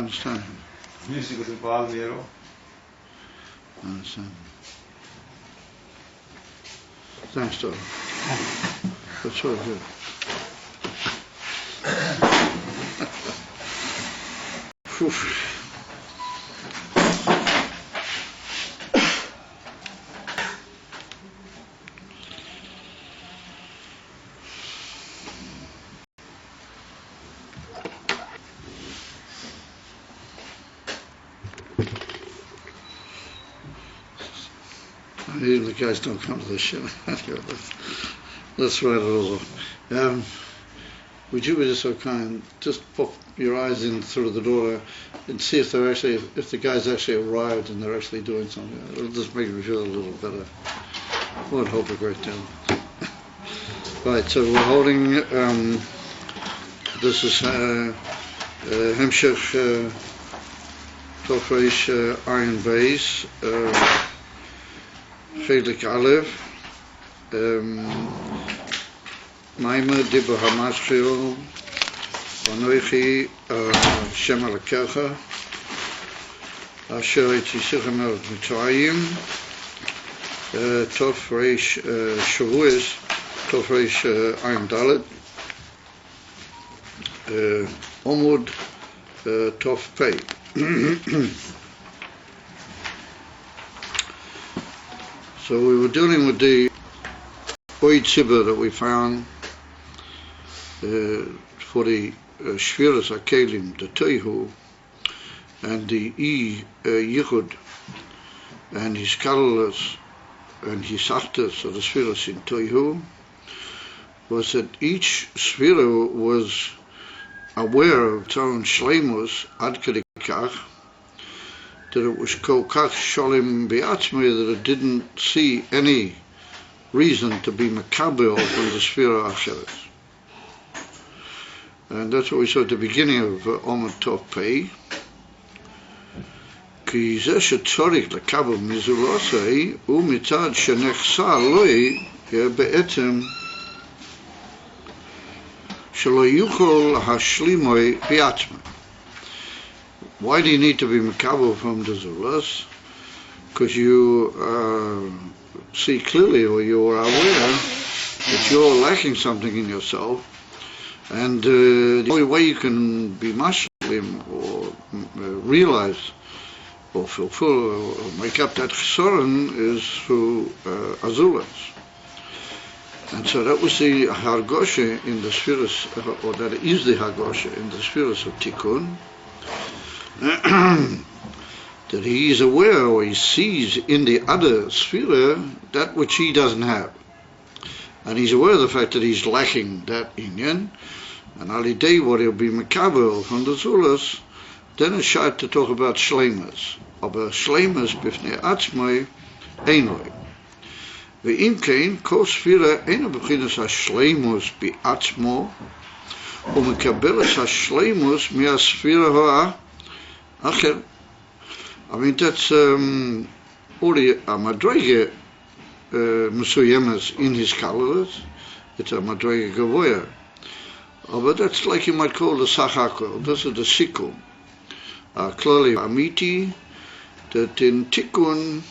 understand. Music is involved there. I understand. Thanks, Dora. That's really good. Whew. The guys don't come to this shit. Let's write it all off. Would you be just so kind, just pop your eyes in through the door and see if they're actually, if the guys actually arrived and they're actually doing something. It'll just make me feel a little better. Won't help a great deal. Right, so we're holding, this is Hemshech Tofresh Ayin Beis, Chelik Aleph, Maima Dibur HaMashchil, Anoichi Shem Alakecha, Asher Yitzisichem El Mitzrayim, Tofresh Shavuos, Tofresh Ayin Dalet, Omud Tof Pei. So we were dealing with the Oid Sibber that we found for the Shviras HaKelim, the Teihu, and the Yichud, and his Kalalas, and his Achtas, or the Shviras in Teihu, was that each Shvira was aware of its own Shleimus, Ad Kedi Kach, that it was Kol Kach Sholim Be'atzmei, that it didn't see any reason to be Makabel from the Shvira Acheres. And that's what we saw at the beginning of Omid Tov Pei. כי זה שצורך לקבל מזולוסי הוא מצד שנחסר לוי בעצם שלא יוכל להשלימוי בעצמו. Why do you need to be makabel from the zulas? Because you see clearly, or you are aware that you're lacking something in yourself, and the only way you can be mashlim or realize or fulfill or make up that chesaron is through azulas. And so that was the hargosha in the spheres, or that is the hargosha in the spheres of tikkun. That he is aware, or he sees in the other sphere that which he doesn't have, and he's aware of the fact that he's lacking that inyan, and alidei what he'll be makabel from the zulas, then it's shot to talk about shleimas, aber shleimas bifnei atzmai einoi. Ve'im kein kol sphere eina b'chinas hashleimus bi'atzmo, u'mekabelas hashleimus mi'asphira ha'ah. Okay, I mean that's only a madrege Musuyemas in his colors. It's a madrege gavoya, but that's like you might call the sachako. This is the sikum. Clearly amiti that in tikkun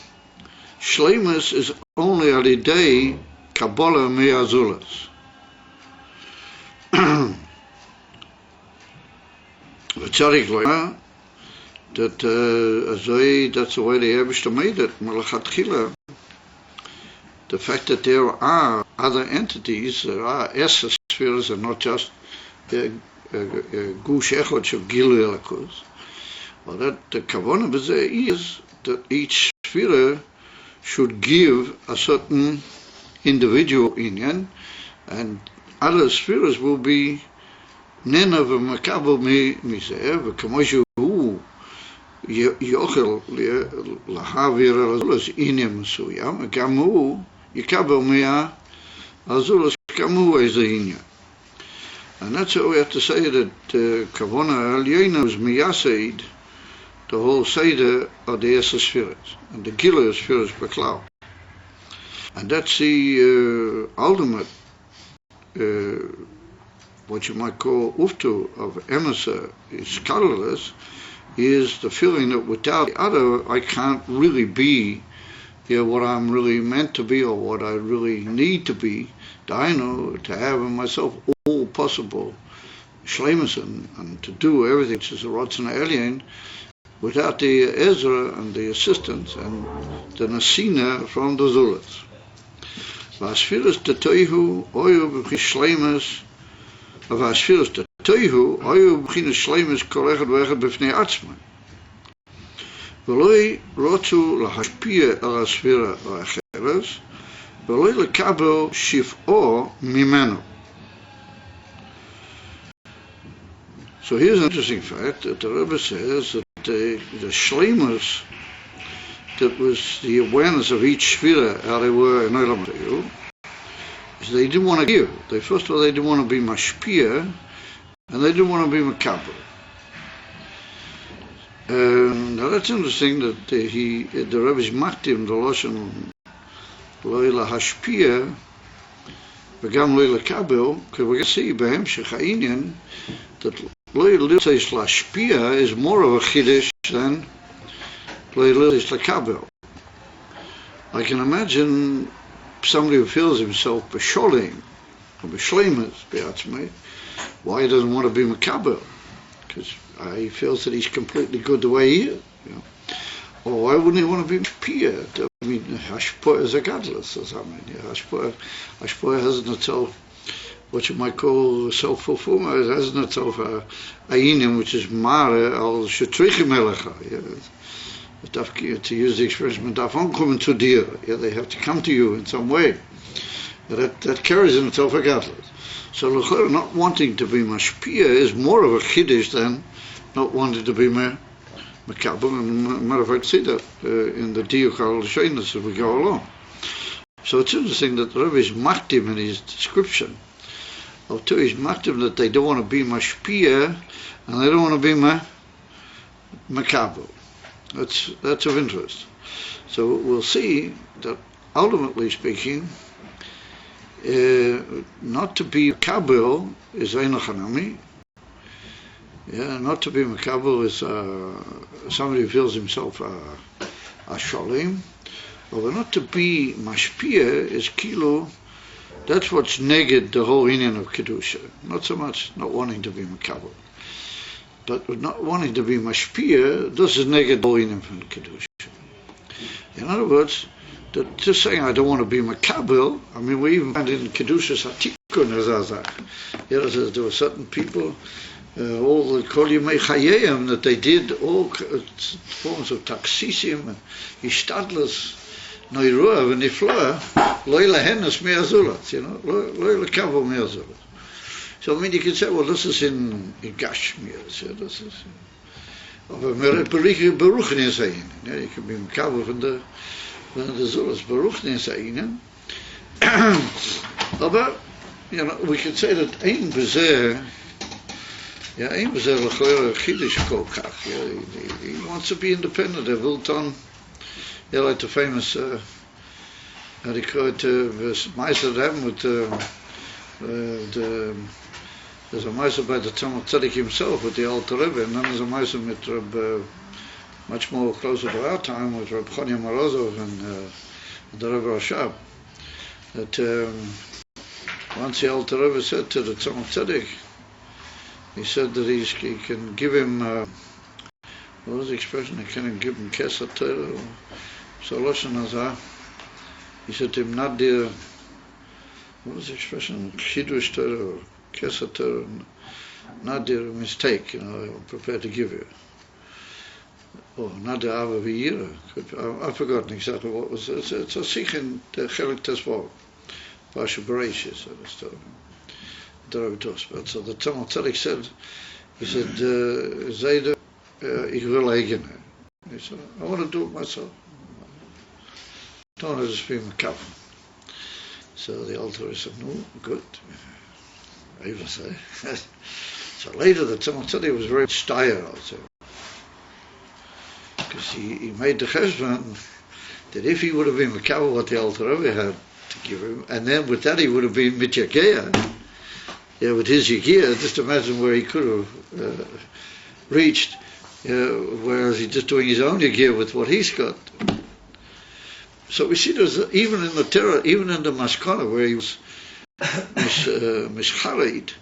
shleimus is only a day kabbalah me'azulas. V'tzarik that that's the way the Eibishter made it, Malachatchila. The fact that there are other entities, there are Esser spheres, and not just Gush Echot of Gilu Elakus. Well, that the Kavanah is that each sphere should give a certain individual inyan, and other spheres will be Nena v'Makabel Mizeh, v'Kamoshu יוכל להעביר על הזולס עניין מסוים, וגם הוא יקבל מהזולס גם הוא איזה עניין. And that's what we have to say, that Kavona Al-Yaina is Miyaseid, the whole Seder of the Esser spheres, and the Gila spheres Beklau. And that's the ultimate, what you might call Uftu of Emersa, is colorless, is the feeling that without the other, I can't really be what I'm really meant to be or what I really need to be. I know to have in myself all possible shleimus and to do everything which is a rotzen Ayin without the Ezra and the assistance and the Nasina from the Zulats. Vasfiras de Toihu oyu b'chi shleimus Vasfiras de Toihu oyu b'chi shleimus kol echad v'echad b'fnei atzmai. ולא רוצו להשפיע על הספירה האחרת, ולא לקבל שפעו ממנו. So here's an interesting fact that the Rebbe says that the shleimus, that was the awareness of each sphera, how they were in Olam Hayu, is they didn't want to give. First of all, they didn't want to be mashpia, and they didn't want to be makabel. Now that's interesting that the Rebbe is maktim the lashon lo lahashpia v'gam lo lakabel, because we're going to see בהמשך העניין that lo lahashpia is more of a chiddush than lo lakabel. I can imagine somebody who feels himself b'sholim or b'shleimus b'atzmai, why he doesn't want to be makabel, because he feels that he's completely good the way he is. Or why wouldn't he want to be pia? I mean, hashpah is a godless or something. Hashpah hasn't itself what you might call self-fulfillment. It hasn't itself ayin, which is mare al shetrichim elecha. To use the expression, davon kommen zu dir. They have to come to you in some way. That carries in itself a godless. So not wanting to be mashpia is more of a chiddush than not wanting to be makabel. And matter of fact, see that in the diuk al-shaynas as we go along. So it's interesting that the Rebbe is maktim in his description of two. He's maktim that they don't want to be mashpia and they don't want to be makabel. That's of interest. So we'll see that ultimately speaking, not to be makabel is ein chanami. Not to be makabel is somebody who feels himself a sholim. Although not to be mashpia is kilo. That's what's neged the whole inyan of kedusha. Not so much not wanting to be makabel, but not wanting to be mashpia. This is neged the whole inyan from kedusha. In other words, just saying I don't want to be makabel. I mean, we even find in kedusha satikun azazach. There were certain people. All the kol yemei chayim that they did all forms of taksisim and ishtadlus noiruah and nifloah lo lahenas me'azulat, lo lekavol me'azulat. So I mean you can say, well, this is in Gashmias, this is of a beruchnin sein. You can be makabel from the zulas beruchnin sein. But we can say that ein bezeh. He wants to be independent. Like the famous, how do you call it, Meister with there's a Meister by the Tzemach Tzedek himself with the Alter Rebbe, and then there's a Meister with Reb, much more closer to our time with Reb Chania Morozov and the Rebbe Rashab. That once the Alter Rebbe said to the Tzemach Tzedek, he said that he can give him, what was the expression? He can give him Kesser Torah, Soloshon Azah. He said to him, Nadir, what was the expression? Chidush Torah, Kesser Torah, Nadir, mistake, I'm prepared to give you. Oh, Nadir Ava V'yira. I've forgotten exactly what was it. It's a sikh in the Chelik Tesvav, Pasha Bereshis, I was told. So the Tzemach Tzedek said, Zayda, ich will eigene. He said, I want to do it myself. Don't want to just be makabel. So the Alter said, no, good. I even say. So later the Tzemach Tzedek was very steyr, I'll say. Because he made the cheshbon that if he would have been makabel what the Alter Rebbe had to give him, and then with that he would have been mityageya, with his yigiyah, just imagine where he could have reached. whereas he's just doing his own yagir with what he's got. So we see there's even in the Torah, even in the Maskana, where he was mischarid,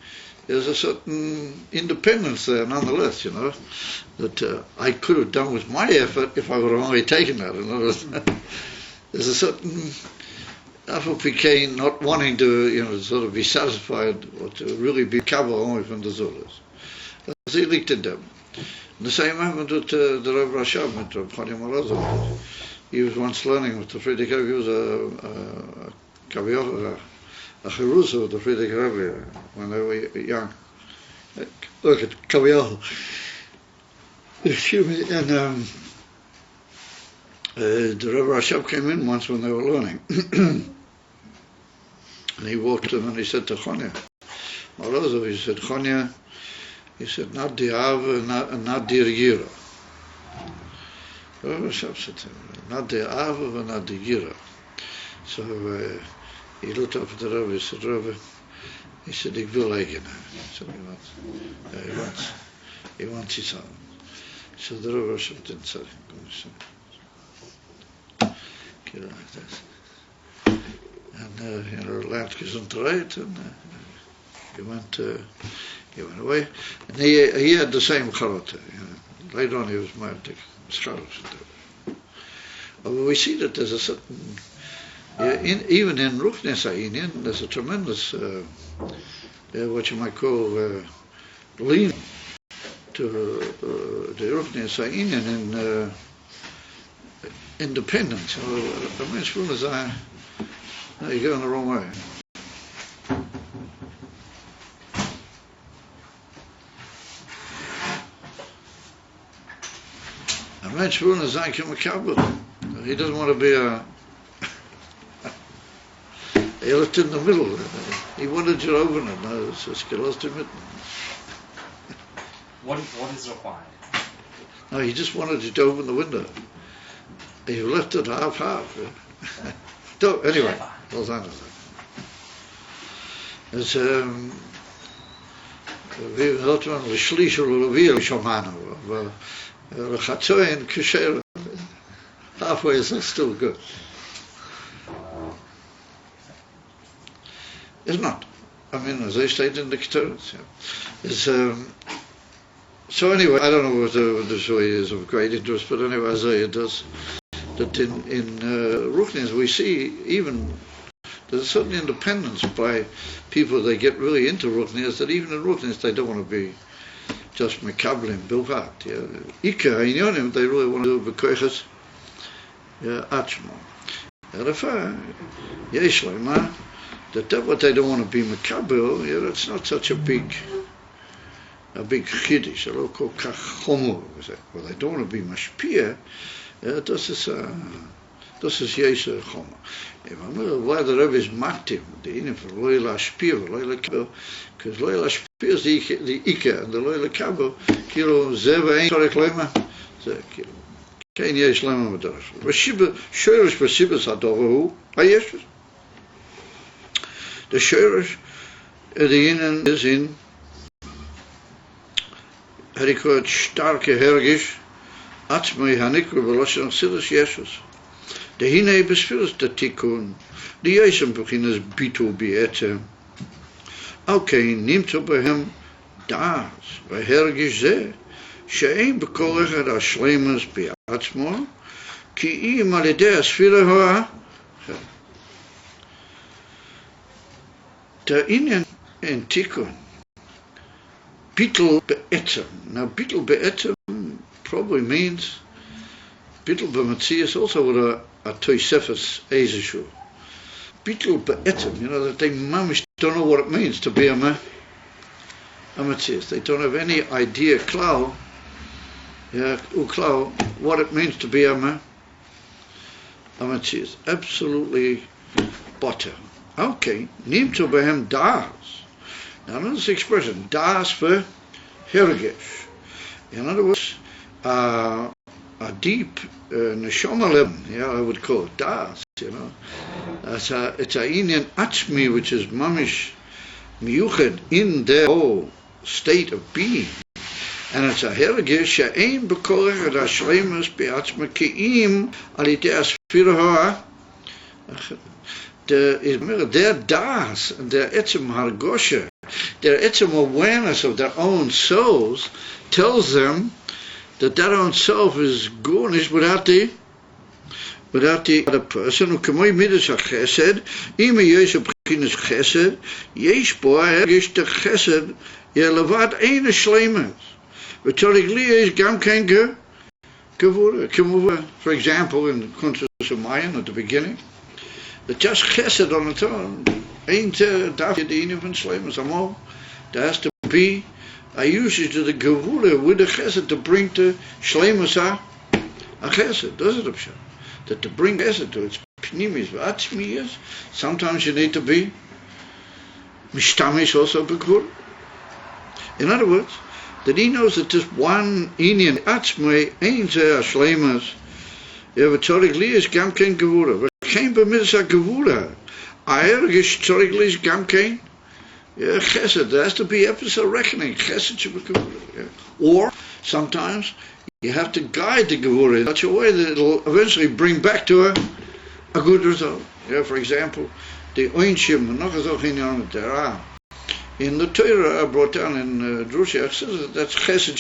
there's a certain independence there, nonetheless. That I could have done with my effort if I would have only taken that. In other words, there's a certain became not wanting to, sort of be satisfied or to really be covered only from the Zulas. That's he linked in them. And the same happened with the Rav Rashab, with Rav Chaim Morozov. He was once learning with the Friedrich Rebbe. He was a Cherusa with the Friedrich Rebbe when they were young. Look at Kaviyah. Excuse me. And the Rav Rashab came in once when they were learning. And he walked to him and he said to Chonya, Morozov, he said, Chonya, he said, not the Ava, not the Yira. Rav Rashab said to him, not the Ava, but not the Yira. So he looked up at the Rebbe, he said, Rebbe, he said, ik wil eigen. So he wants his own. So the Rebbe Rashab didn't say, like this. And laat gezond eruit, and he went away. And he had the same character. Later on he was married to scholars. But we see that there's a certain, even in Ruchnes Ayin, there's a tremendous, what you might call, lean to the Ruchnes Ayin in independence. The men's rule is no, you're going the wrong way. A men's rule is he doesn't want to be he left in the middle. He wanted you to open it. No, it's just lost him. What is required? No, he just wanted you to open the window. You left it half. So, anyway, those are it's we not one the shlish or the shamano, the chatzoin kisher. Halfway is still good. It's not. I mean, as I stated in the Ketores, it's so anyway. I don't know what the story is of great interest, but anyway, Isaiah does. That in Ruchnis we see even there's a certain independence by people that get really into Ruchnis, that even in Ruchnis they don't want to be just mekablim bilvat. Ika inyonim, they really want to do bekoiches achmo. Therefore, yesh lema that what they don't want to be mekabel, it's not such a big chiddush. They're all called kachomor. Well, they don't want to be mashpia. Das ist Jesu Choma. Why the Rebbe is maktim, the inner for Loyla Shpir, Loyla Kabo, because Loyla Shpir is the Ika, and the Loyla Kabo, Kilo Zeva Ein Torek Lema, Kilo. Kein Yesh Lema Madosh. Rashiba, Shorish Rasibas Hadovahu, Ayeshus. The Shorish, the Innen is in, Herikot starke Hergish, Atzmai Hanikru Beloshan Silas Yeshus. The Hine Besfiras the Tikkun, the Yesem Beginners Bitu Biete. Okay, nimmt bei hem das, bei Hergish ze, she'ein bekolech et ashlemus bi'atzmo, ki im al yedei asfira hoa. Der Inyan in Tikkun, Bittul be'etem. Now, Bittul be'etem probably means Bittul be'metzias also with a Tosefes Ezeshu. Bittul be'etem, that they mamish don't know what it means to be a metzias. They don't have any idea, klau, what it means to be a metzias. Absolutely butter. Okay, nimtu behem das. Now, notice the expression, das for hergesh. In other words, a deep neshama level, I would call it das, it's a inyan atzmi, which is mamish miyuched in their whole state of being. And it's a hergish she'ein b'korach ad hashleimus be'atzma ke'im al yidei asfira ha'ah. Their das, their etzem hargosha, their etzem awareness of their own souls tells them that their own self is gornish without the other person. Ukemoi midas hachesed, ima yesh b'chinas chesed, yesh bo ha'hergish de chesed, yelevad ein hashleimus. V'torig li yesh gam kein gevura. For example, in Kuntres of Ayin at the beginning, that just chesed on its own ain't daf yedin van shleimus amol. There has to be a usage of the gevura with the chesed to bring to shleimus a chesed. Does it upshot? That to bring chesed to its pnimis v'atzmiyas, sometimes you need to be mishtamish also b'gevura. In other words, that he knows that this one inyan atzmei ain't a shleimus. V'torig li is gam kein gevura. Geen bemiddels a gevura. Aergish torig li is gam kein chesed. There has to be episode reckoning. Chesed should be gevura. Or sometimes you have to guide the gevura in such a way that it'll eventually bring back to a good result. For example, the oinshim in the Torah brought down in Drusha, it says that's chesed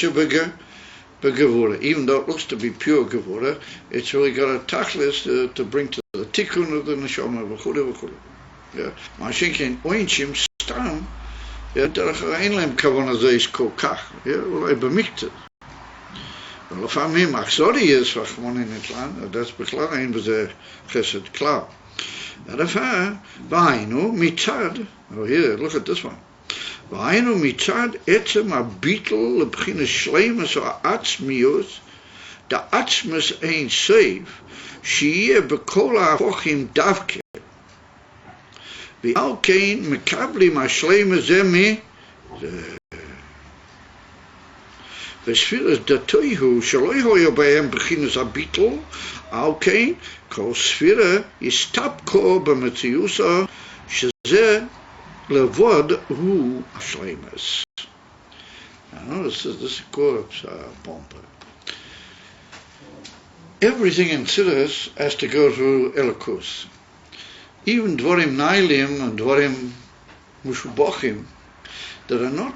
begevura. Even though it looks to be pure gevura, it's really got a tachlis to bring to the tikkun of the neshama v'chule. Mashinkin oinshim stam. Derech ein lem kavana zeis kol kach. Ulai b'mikte. לפעמים אכזורי יש רחמון in het land, dat is בכלל אין בזה חסד כלל. הדבר, והיינו מצד, oh here, look at this one. והיינו מצד עצם הביטל לבחינת שלמוס או העצמיות, דעצמוס אין סוף, שיהיה בכל ההפוכים דווקא. ועל כן מקבלים השלמוס זה וספירס דתויהו שלא יהיה בהם בחינס הביטל, על כן כל ספירה יסתפקו במציאוסו שזה לבוד הוא השלמוס. This is corpse pompa. Everything in Siddur has to go through Elokus. Even dvarim nailim and dvarim mushubachim that are not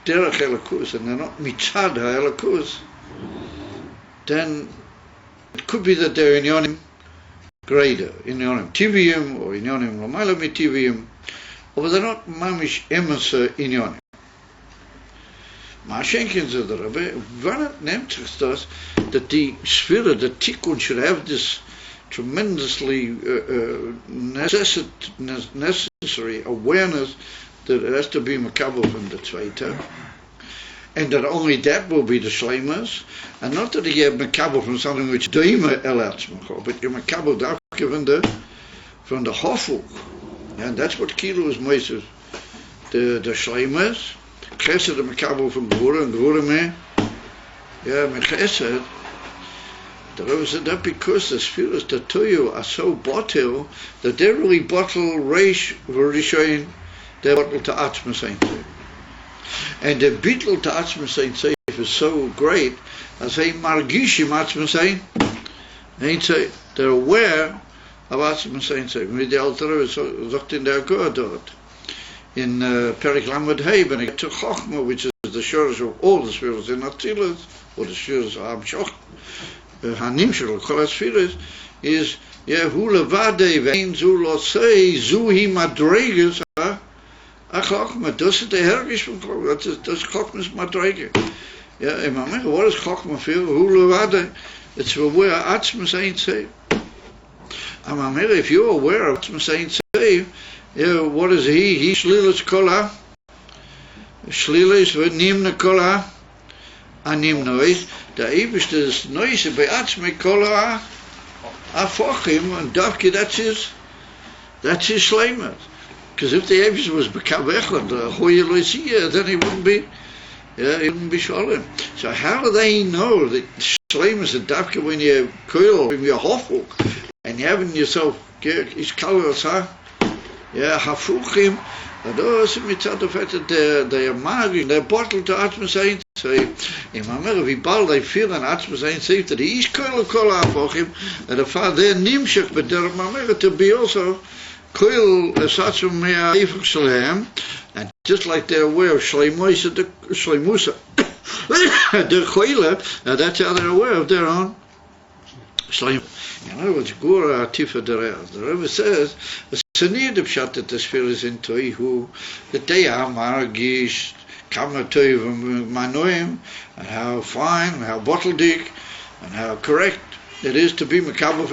derech Elokus and they're not mitzad ha-Elokus, then it could be that they're inyonim greater, inyonim tiviyim or inyonim lamayla mitiviyim, or they're not mamish emes inyonim. Mashenkin said the Rebbe, when it neemt us that the Sphira, the Tikkun, should have this tremendously necessary awareness that it has to be makabel from the Zweite, and that only that will be the Shleimus, and not that you have makabel from something which doima elatzmacho, but you're makabel dafke from the Hofuk, and that's what Kilo is moises, the Shleimus. Chesed and makabel from Gevura, and Gevura me Chesed. The Rebbe said that because the spheres Tatuyu are so bottle that they really bottle Reish V'Rishoyin, they bottle to Atzma Saint Seif. And the bittul to Atzma Saint Seif is so great as they margishim Atzma Saint Seif. They're aware of Atzma Saint Seif. With the Alter Rebbe sagt in der Agor dort. In Perik Lamed Hey, when I get to Chochma, which is the shores of all the spheres in Atzilas, or the shores of Hamshoch, Hanimshel, Kol Spheres, is Hu Levade Vein Zu Lo Sei Zu Hi Madreges a Chochma. Das ist der Hergisch von Chochma. Das Chochma's Madrege. In my mind, what does Chochma feel? Hu Levade. It's aware Atzma Saint Seif. In my mind, if you're aware of Atzma Saint Seif, what is he? He shlilas kola. Shlilas v'nimna kola. Animnois. The Eibishter is noise by atzme kola. Afochim and dafke. That's his shleimus. Because if the Eibishter was bekavechad, hoyeloisia, then he wouldn't be. He wouldn't be shalom. So how do they know that shleimus is dafke when you koil from your hofuk and you have in yourself is kolos, huh? Hafuchim Adar is mitzad the fact that they are magic, they're bottled to Atzmas Ein. So, in Mamera, wie bald they feel an Atzmas Ein safe that he is koil afachim, and the father nimshach, but there Mamera to be also koil satzum mea eifach shalehem, and just like they're aware of shleimusa, the koile, and that's how they're aware of their own shleim. In other words, Gura Atifa Derev. The Rebbe says, it's a near the pshat that the sphere is in Toihu, that they are margish, kama toiv manoim, and how fine, and how bottleneck, and how correct it is to be mekabel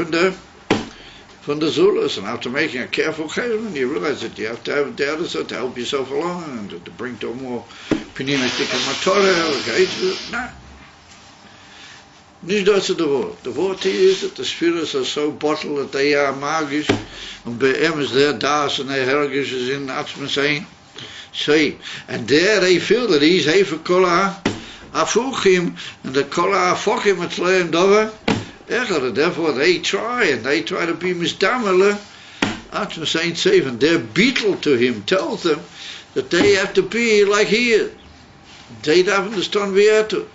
from the Zulus, and after making a careful cheshbon, you realize that you have to have the other side to help yourself along, and to bring to a more pinimistic matorah, okay? No. Nicht das ist der Wort. Der Wort hier ist, that the spheres are so bottled that they are magisch, and bei ihm is their das and their hergish is in Atzmas Ein. So, and there they feel that he's hefer kola afuchim, and the kola afuchim atzleim dova. Therefore they try to be misdamele Atzmas Ein safe, and their beetle to him tells them that they have to be like he is. They don't understand wie to.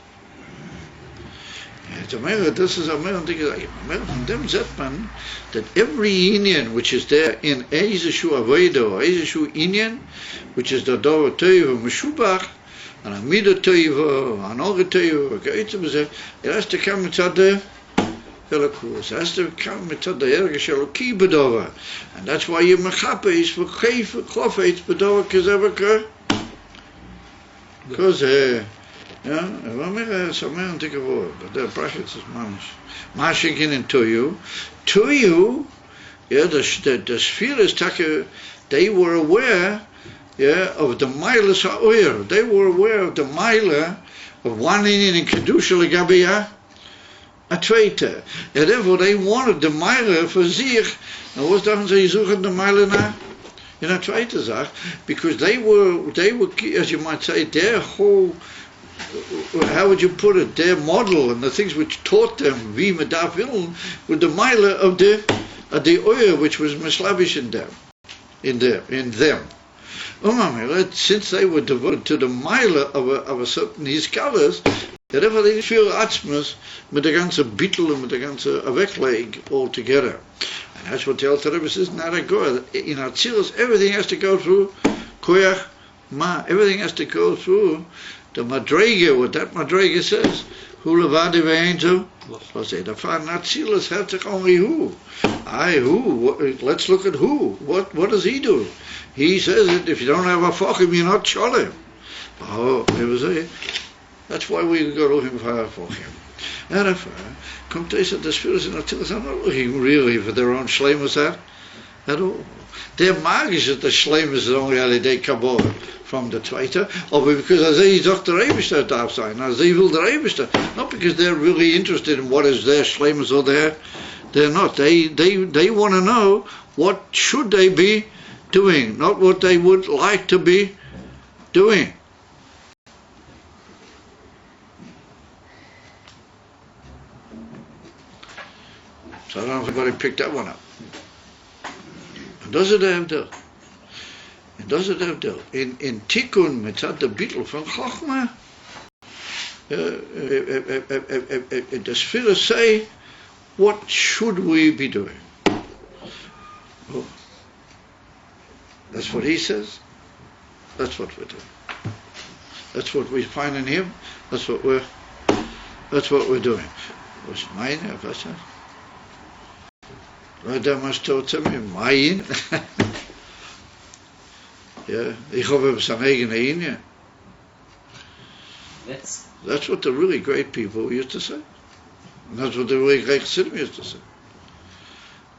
This is a from them Zetman that every Indian which is there in Eizeshu Avedo, Eizeshu Indian, which is the Dova Teiva Meshubach, and Amida Teiva, Anoga Teiva, it has to come to the Holocaust, it has to come to the Ergesheloki Bedova, and that's why you Mechape is for Chofetz Bedova Kazevaka, because ja, wanneer is een een dikke woord, but the brackets is mashing in to you, yeah, the sphere is they were aware, yeah, of the milas ha'oyer, they were aware of the mila of one in kedusha legabia a tweede, and therefore they wanted the mila for zich, and was dachten ze zoeken de mila na in a tweede zag, because they were, as you might say, their whole, how would you put it, their model and the things which taught them wie me darf willen with the mile of the oil which was mislavish in them. Since they were devoted to the mile of a certain his colors, therefore they feel atzmas with the ganze bittel and with the ganze wegleg all together. And that's what the Alter Rebbe says, not a go. In Atzilus, everything has to go through koyach ma, everything has to go through the Madrege, what that Madrege says, who levadi ve'enzu, the Atzilus have to only who. Let's look at who. What does he do? He says that if you don't have a fochim, you're not sholem. That's why we go to him for a fochim. And if come to say the spirits in Atzilus are not looking really for their own shleimus at all. They're magisch that the shleimus is only how they Kabbalah from the Twitter, or because as they Dr. Eibishter darf sein, as they will the Eibishter, not because they're really interested in what is their shleimus or they're not. They want to know what should they be doing, not what they would like to be doing. So I don't know if anybody picked that one up. And does it have to? And does it have to? In Tikkun mitzad the bittul from Chochmah, the Sphere say, what should we be doing? Oh. That's what he says. That's what we're doing. That's what we find in him. That's what we're doing. Was mine, was that? Da must tell me, Ayin. Yeah, ich hoffe, es am eigenen Ayin. That's what the really great people used to say. And that's what the really great Chassidim used to say.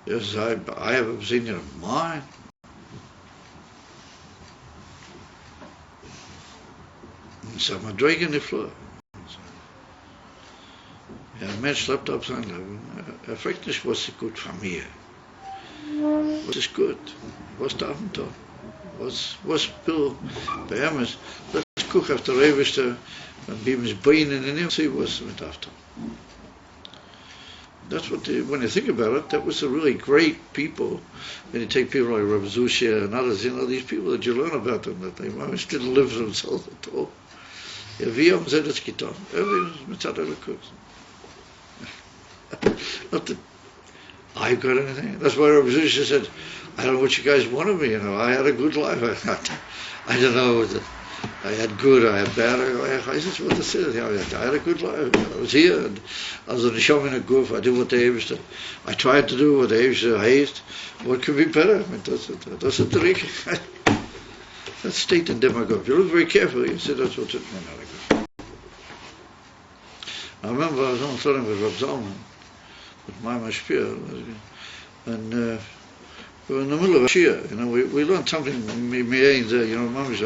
Yes, I have a senior of mine. So I'm a drag in the floor. Ja, ein Mensch lebt auf sein Leben. Er fragt nicht, was ist gut von mir. Was ist gut? Was darf man tun? Was will bei ihm ist? Let's gucken auf der Ewigste, und wie man es beinen in ihm, see was man darf tun. That's what when you think about it, that was the really great people. When you take people like Rav Zushia and others, these people that you learn about them, that they almost didn't live for themselves at all. Wie haben sie das getan? Everything was mitzad Elokus. Not that I've got anything. That's why Rav Zushia said, I don't know what you guys want of me, I had a good life. I don't know. I had good, I had bad. I said, what this is. I had a good life. I was here, and I was in the shom in a goof. I did what the Eivishter. I tried to do what the Eivishter hated. What could be better? That's a trick. That's state and demagogue. If you look very carefully, you see that's what's it. I remember I was on studying with Rav Zalman, with my mashpia, and we were in the middle of a shir. We learned something. Ayin there, Mamish.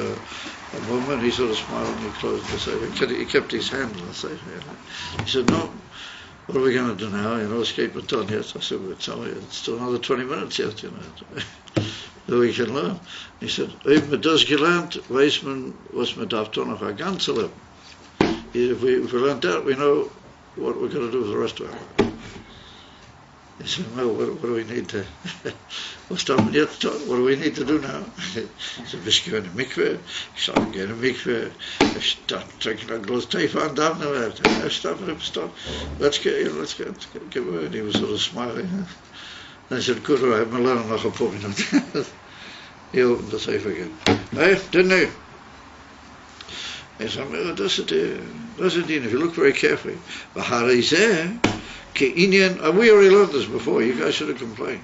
A moment, he sort of smiled and he closed the safe. He kept his hand on the safe. He said, no, what are we going to do now? Escape and turn. Yes, I said, it's still another 20 minutes yet, that we can learn. He said, if we das gelernt, weiß man, was man darf tun auf ein ganzes Leben. If we learned that, we know what we're going to do for the rest of our life. He said, well, what do we need to, what do we need to do now? He said, we should go in the mikveh. Ich started going to the mikveh. I started drinking a glass of tea and down there. Stop. Let's get away. And he was sort of smiling. And I said, good, all right, I'm learning noch a paar minutes. He opened the safe again. Hey, didn't he? He said, well, that's it. If you look very carefully. We already learned this before. You guys should have complained.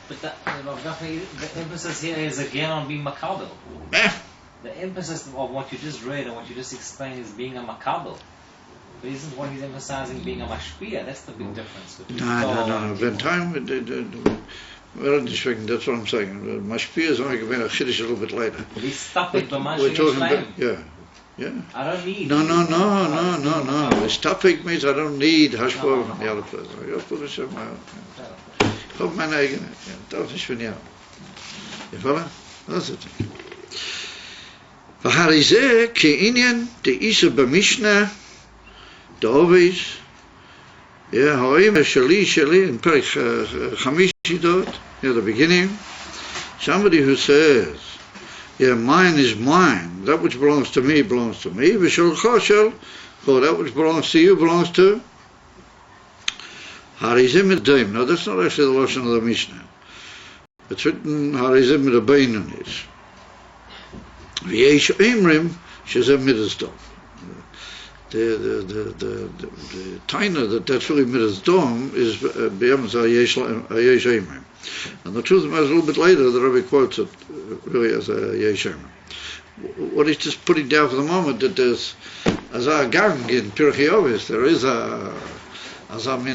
But the emphasis here is again on being makabel. The emphasis of what you just read and what you just explained is being a makabel. But isn't what he's emphasizing being a mashpia? That's the big difference. No. When time, that's what I'm saying. Mashpia is only going to chiddush a little bit later. We're talking about, yeah. I don't need. No. Stapik means I don't need hashpah from the other person. I got to put it on my own. Ich habe meine eigene. Das ist von dir. You follow? That's it. והריזה כעניין דאיסה במשנה דאוביס האוימר שלי in פרק חמישי dot near the beginning, somebody who says, mine is mine, that which belongs to me v'sholcho shel, that which belongs to you belongs to harizim edaim. Now that's not actually the lashon of the Mishnah. It's written harizim edabeinonis. V'yesh imrim shezem midas dom. The taina that's really midas dom is b'yamaz hayesh imrim. And the truth of the matter is a little bit later the Rebbe quotes it really as a yesh imrim. What he's just putting down for the moment that there's as a gang in Pirkei Avos, there is a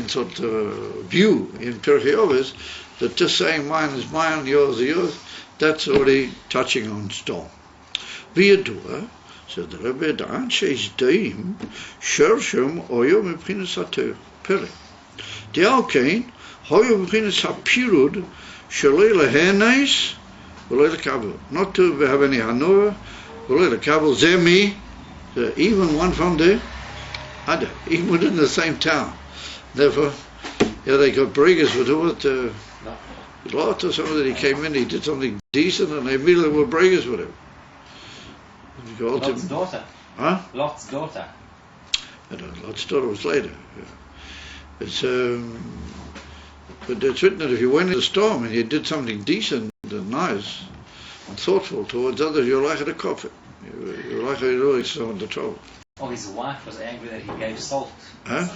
sort of view in Pirkei Avos that just saying mine is mine, yours is yours, that's already touching on storm. V'yadua, said the Rebbe, da'an sheish daim, shershim oyo mebchinas hater, pele. De'alkein, hoyo mebchinas hapirud, shalei lehenes, v'lei lekabel. Not to have any hanor, v'lei lekabel, zemi, even one from the Adar, even within the same town. Therefore, they got breakers with it. Lot or something that he came in, he did something decent, and they immediately were breakers with him. Lot's daughter. Huh? Lot's daughter. I don't know, Lot's daughter was later. Yeah. It's but it's written that if you went in the storm and you did something decent and nice and thoughtful towards others, you're likely to cop it. You're likely to really someone to trouble. Oh, his wife was angry that he gave salt. Huh?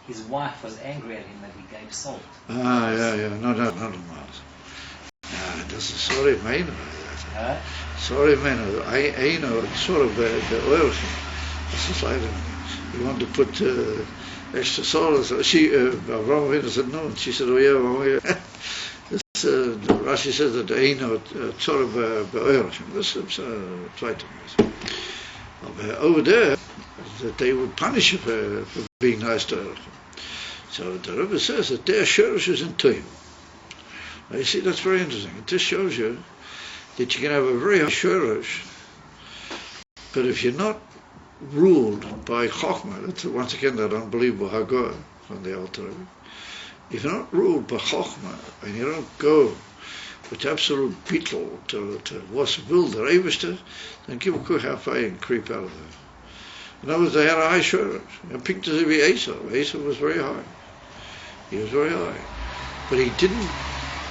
His wife was angry at him that he gave salt. Yeah. No, not a mouse. Das ist sorry, man. Huh? Sorry, man. I know it's sort of the oil thing. This is like you want to put extra salt. So she, Avraham said no, and she said, oh yeah. Rashi says that I know sort of the oil thing. This is right. Over there, that they would punish you for being nice to her. So the Rebbe says that their shurish is in Toim. Now you see, that's very interesting. This shows you that you can have a very high shurish, but if you're not ruled by Chokhmah, that's once again that unbelievable Hagor from the Alter Rebbe. If you're not ruled by Chokhmah and you don't go with absolute bittul to what's will the Rebbe, then give a coup halfway and creep out of there. In other words, they had a high shoulders. And picked to be Asa. Asa was very high. He was very high. But he didn't,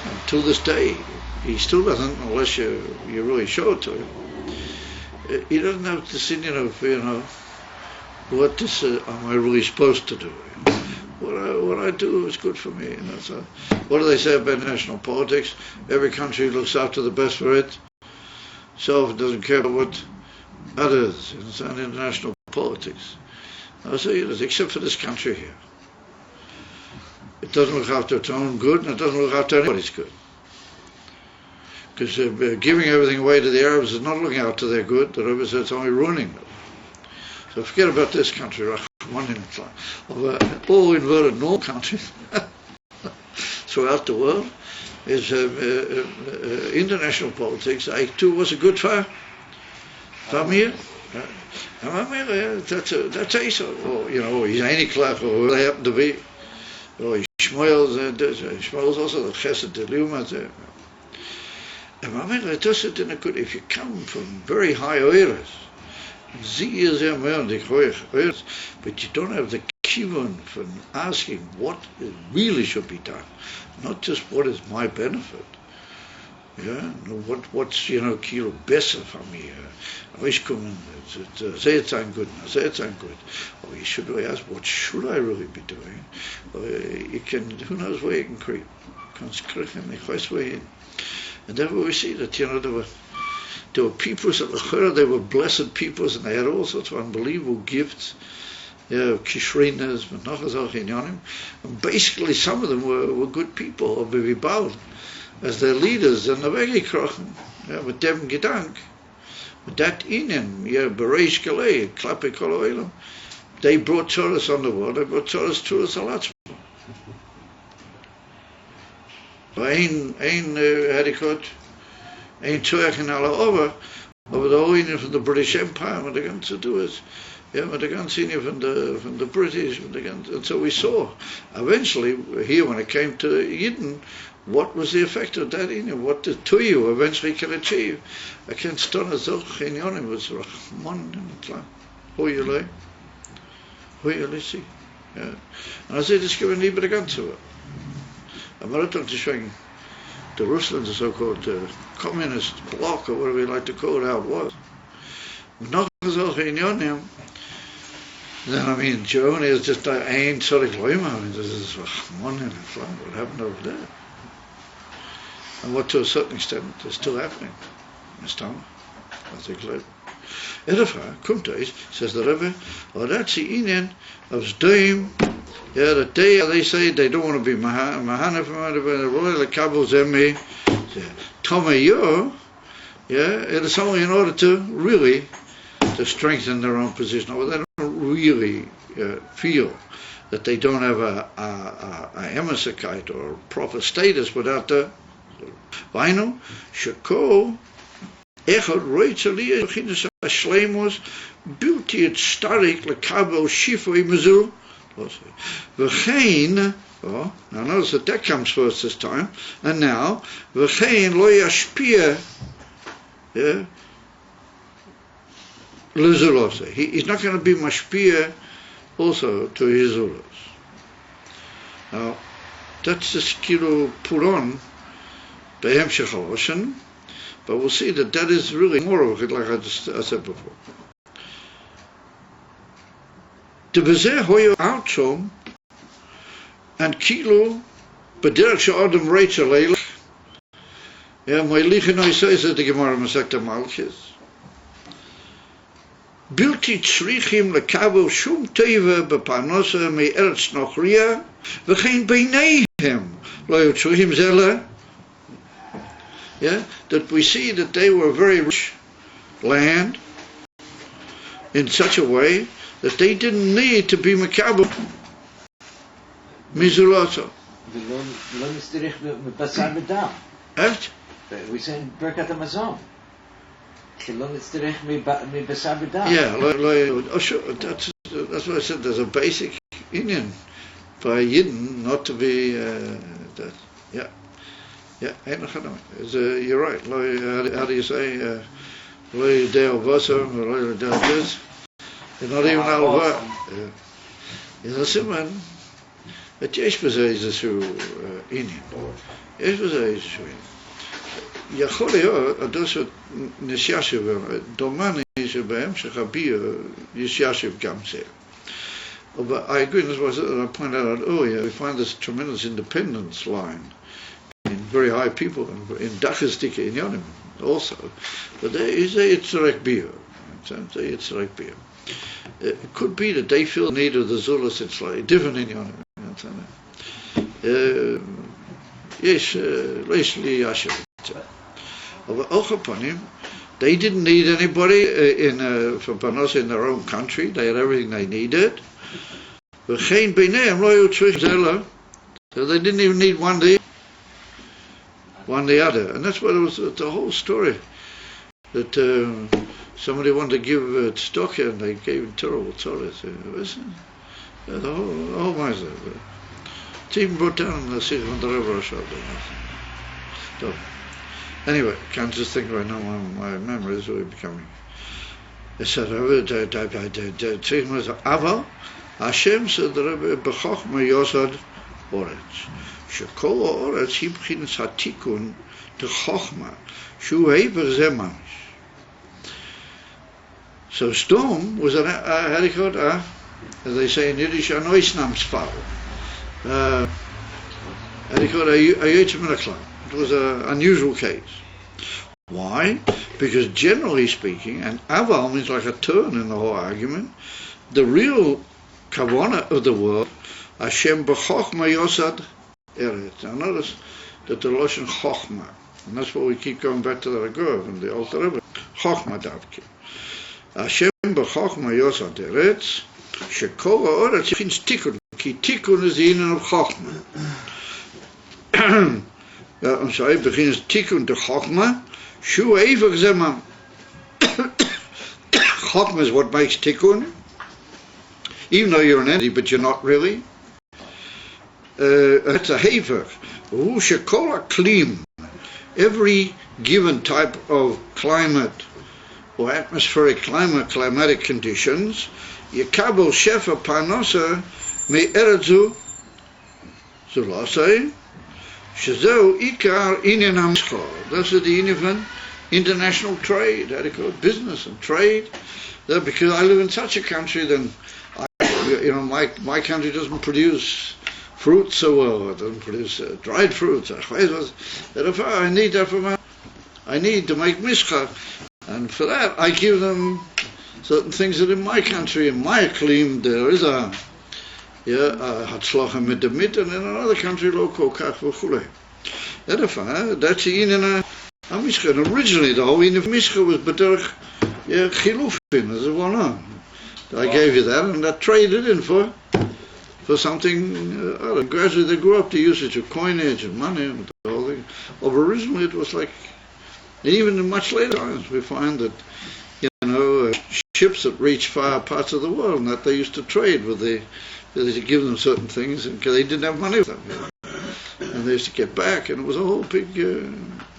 until this day, he still doesn't, unless you really show it to him. He doesn't have this opinion of, what this am I really supposed to do? What I do is good for me. So, what do they say about national politics? Every country looks after the best for it. Self doesn't care about what others. It's not international politics. I'll say it is, except for this country here. It doesn't look after its own good, and it doesn't look after anybody's good. Because giving everything away to the Arabs is not looking after their good. The Rebbe said it's only ruining them. So forget about this country, all inverted normal countries throughout the world is international politics. I too was a good for me. That's Asa, or he's Einiklach, or who they happen to be, or Shmuel's also the Chesed de Liuma. And if you come from very high eras, but you don't have the kivun for asking what really should be done, not just what is my benefit. What's kilo besser for me? Say it's good. Or you should really ask, what should I really be doing? You can, who knows where you can creep. And then we see that there were peoples that they were blessed peoples, and they had all sorts of unbelievable gifts. Kishrinas, Menachas al-Chinyanim, and basically some of them were good people, or Bibal, as their leaders, and the Vegikrochen, with dem Gedank, with that Inen, Bereish Galei, Klappe Kol Olam, they brought Torahs on the world, they brought Torahs to us a lot. Ein Torah in alle over the whole Union from the British Empire, what they're going to do is, what they're going to see from the British, and so we saw, eventually, here when it came to Yidden, what was the effect of that Union, what the Tuyu eventually can achieve. Against Tonazok Chinyonim was Rahman and Hoyele, see. And I say this given lieber the ganze. I'm not talking to showing the Russland, the so-called communist bloc, or whatever you like to call it, how it was. Then Germany is just Ayin Tzorich Loima. This is what happened over there. And what to a certain extent is still happening. This time, I think like. Edifar, Kumtais, says the Rebbe, that's the Indian of Zdaim. That they say they don't want to be Mahana from the Royal Kabul Zemi, Tomayo, it is only in order to really to strengthen their own position, or they don't really feel that they don't have a emisakite or a proper status without the Vainu, Shako, Echad, Reitzali, Chinas Shlemos, Beauty at Starik, Lakabo, Shifo, Mizul. V'chein, now notice that comes first this time, and now, v'chein lo yashpia, l'zulose. He's not going to be mashpia also to his zulos. Now, that's the kilo puron, behem shechaloshen, but we'll see that is really more of it, like I said before. De bezer hoyo outsom and kilo bederach she'adam reitzah leilach. My lichenoi says that the Gemara Masechta Malchus. Bilti tzrichim lekabel shum teva b'parnosa me'eretz nochria v'chein beineihem lo yotzrichim zela. That we see that they were very rich land in such a way that they didn't need to be makabel mizulato. We say Birkat HaMazon. Oh sure, that's what I said, there's a basic Indian by Yidden not to be, that, yeah, you're right, how do you say, Lo Deo Voso, Lo Deo This, you're not even Alva. Is a siman, יש בזה איזשהו עניין, יש בזה איזשהו עניין. יכול להיות, הדוסות נשיישב, דומני שבהמשך הביור ישיישב גם זה. But I agree, that's what I pointed out earlier, we find this tremendous independence line in very high people, in Dachesdike in Yonim also. But there is a Yitzhak Biur. It could be that they feel the need of the Zulus, it's like different in Yonim. Yes, Leslie Yashem. They didn't need anybody for Panos in their own country. They had everything they needed. So they didn't even need one the other. And that's what it was, the whole story. That somebody wanted to give stock and they gave him terrible tzolas. The whole matter. It's even brought down in the Sikh on the Rebbe Rashad. So, anyway, can't just think right now, my memory is really becoming. It said, Aval, Hashem said the Rebbe, B'chochma Yosad Oretz. Shekol Oretz, he begins Hatikun, to Chochma, Shu Heber Zemanish. So Storm was an, how do you call it, as they say in Yiddish, an Oisnamsfall. How do you call it, a Yitzhak. It was an unusual case. Why? Because generally speaking, and Aval means like a turn in the whole argument, the real kavanah of the word, Hashem b'chochma yosad eretz. Now notice that the Lashon chochma, and that's why we keep going back to the Ragov and the Alter Rebbe, chochma davke. Hashem b'chochma yosad eretz, shekol ha'oretz means tikkun, ki tikkun is the union of chochma. I'm sorry, begins tikkun to chochma, shu eivach zeman. Chochma is what makes tikkun, even though you're an entity, but you're not really. It's a hever. Who shekol aklim, every given type of climate or atmospheric climatic conditions, yekabel shefa parnosa me eretzu zulasei, shezeu ikar inyan hamschol. Those are the inyan international trade, how do you call it, business and trade. Because I live in such a country, then my country doesn't produce fruits so well. It doesn't produce dried fruits. Therefore, I need that I need to make mishcha, and for that I give them certain things that in my country, in my aklim, there is a hatzlacha mit dem mit, and in another country, lo kol kach v'chulei. Therefore, that's the inyan a mishcha. And originally, the whole inyan of mishcha was b'derech chilufin, as it went on. I gave you that, and that traded in for something other. Gradually they grew up the usage of coinage and money and the whole thing. Originally it was like, even in much later times we find that, ships that reached far parts of the world, and that they used to trade with they used to give them certain things, and because they didn't have money with them. And they used to get back, and it was a whole big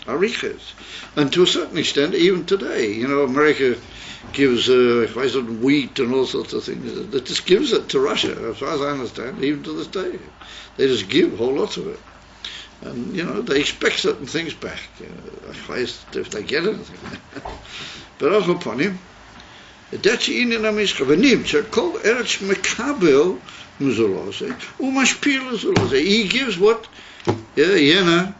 ariches. And to a certain extent, even today, America gives wheat and all sorts of things. It just gives it to Russia, as far as I understand, even to this day. They just give whole lots of it. And, they expect certain things back, if they get anything. But also upon him, that's the Indian Amishka. V'nim, kol eretz mekabel muzolose, umashpil muzolose. He gives what, yena,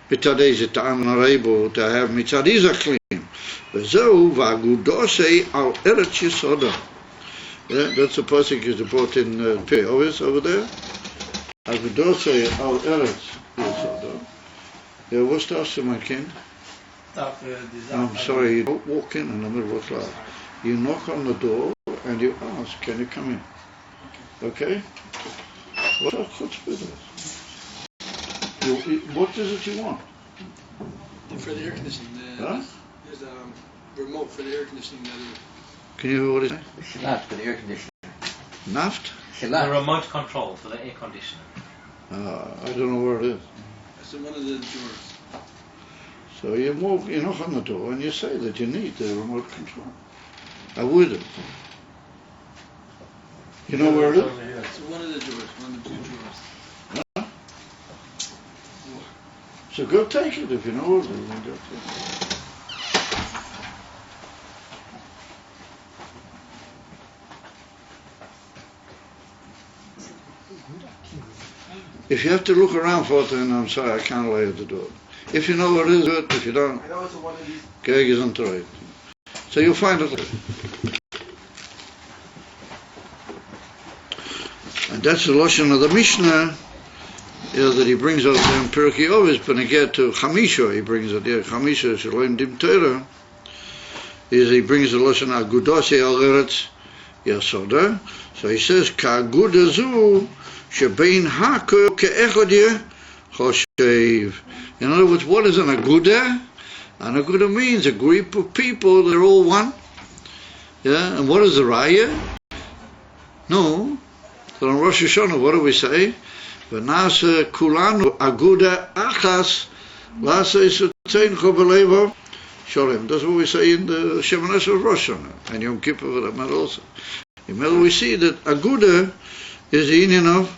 b'tadei zetam narebo to have mitzadi zaklim. V'zeu v'agudosei al eretz yisoda. That's the pasuk is brought in Peovis over there. Agudosei al eretz yisoda. What's that, my kind? I'm sorry, you don't walk in the middle of class. You knock on the door and you ask, can you come in? Okay? What is it you want? For the air conditioning. Huh? There's remote for the air conditioning. Can you hear what it is? Shalat for the air conditioner. Naft? The Shalat. remote control for the air conditioner. I don't know where it is. It's in one of the drawers. So you knock on the door and you say that you need the remote control. I wouldn't. You know where it is? It's in one of the drawers, one of the two drawers. So go take it if you know where it is. Then go take it. If you have to look around for it, then I'm sorry, I can't lay at the door. If you know what it is, good. If you don't, I know it's in one of these. Gag isn't right. So you'll find it later. And that's the Lashon of the Mishnah, that he brings out in Pirkei Avos, but again to Chamisha, he brings it there. Chamisha, Shalom Dim Torah, is he brings the Lashon Agudase Al Eretz Yasoda. So he says, Ka'aguda zu, shebein ha'ko ke'echad choshev. In other words, what is an aguda? An aguda means a group of people, they're all one. Yeah, and what is the raya? No. So on Rosh Hashanah, what do we say? V'nasa kulanu aguda achas lasa isutein chobelevo sholem. That's what we say in the Shemoneh of Rosh Hashanah. And Yom Kippur for that matter also. In the we see that aguda is the union of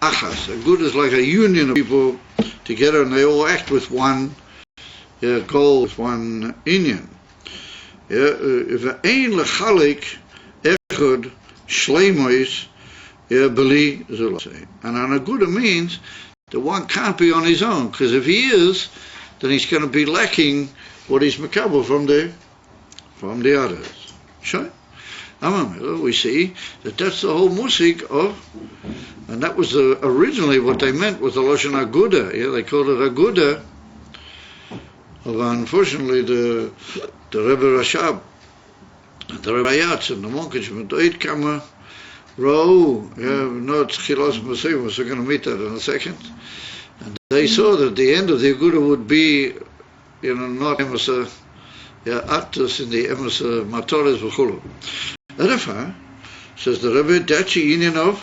achas. Aguda is like a union of people together, and they all act with one goal, with one union. If ein lechalik echad shleimois beli zulase. And an aguda means that one can't be on his own, because if he is, then he's going to be lacking what is makabel from the others. Sure. We see that that's the whole musik of, and that was originally what they meant with the Lashon Aguda. Yeah, they called it Aguda. Unfortunately, the Rebbe Rashab, the Rebbe Yatz, and the Monkage Medoid Kama, Rau, not Chilos Masim, we're going to meet that in a second. And they saw that the end of the Aguda would be, not Emasa, Actus in the Emasa Matoras V'chulu. Therefore, says the Rebbe, that's the union of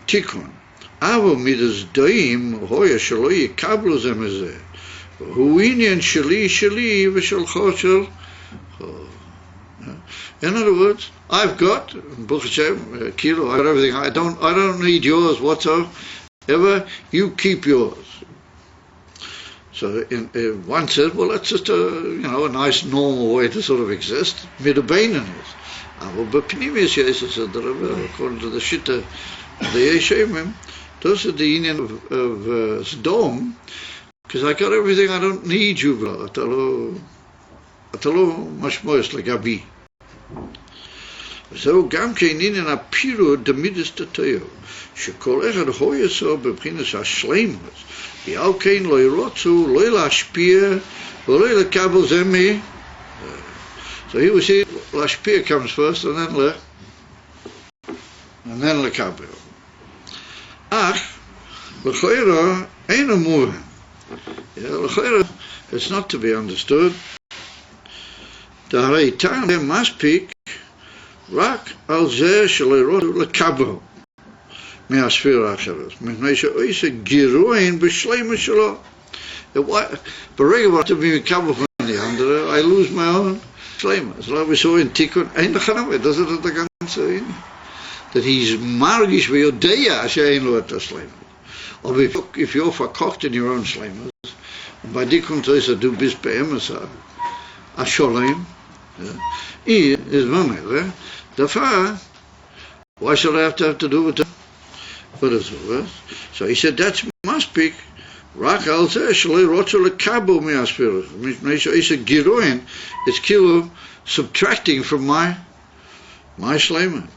Tikkun. Avo midas daim hoya shelo yikablu ze mezeh. Hu inyan sheli v'shelcho shel. In other words, I've got Baruch Hashem, kilo, I got everything. I don't need yours whatsoever. You keep yours. So one said, well, that's just a nice normal way to sort of exist. Midabainen is. But Pnimius Yesus said that according to the Shitta, the Yeshemim, those are the union of Sdom, because I got everything, I don't need you, brother. Atalo mashmoyos legabi. So gam kein union apiro demidus tatoyo, shekol echad hoyeso bebchinas hashleimus, bial kein lo yirotzu, lo yilashpia, lo yilakabel zemi. So here we see Lashpia comes first, and then Lekabel. Ach, L'choira ain't a move. L'choira, it's not to be understood. The Hareitan must speak Rak al Zeh Shalerotu Lekabel. Me'asfir Acharos. Mipnei she'oise giruin b'shleimus shelo. Berega to be Lekabel from the andere, I lose my own. So we saw in Tikkun, ein lechanam, does it at the ganze, that he's margish v'yodeya she'ein lo et ha-shleimus. Or if you're verkocht in your own shleimus, and by Tikkun Toisa du bist be'emes ha-sholem, is mamele, therefore, why should I have to do with that? So he said, that must be Rak al zeh shelo yirotzu lekabel me'asfirach. Mipnei she'oise giruin, it's kilo subtracting from my shleimus.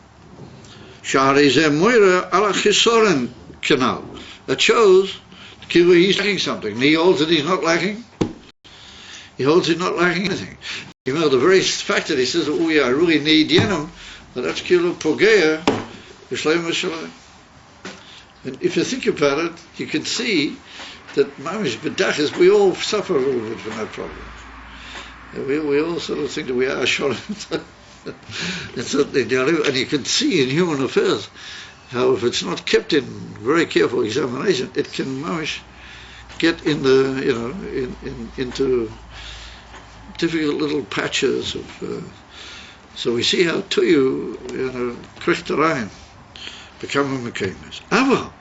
Sha'arei zeh moira ala chisoren kanal. That shows kilo he's lacking something. And he holds that he's not lacking. He holds he's not lacking anything. The very fact that he says, oh yeah, I really need yenim, but that's kilo pogea b'shleimus shelo. And if you think about it, you can see that mamish bedachas, we all suffer a little bit from that problem. We all sort of think that we are short. It's certainly, and you can see in human affairs how if it's not kept in very careful examination, it can get in into difficult little patches of. So we see how Tuyu, kriegt rein, become a mekanis. Aber,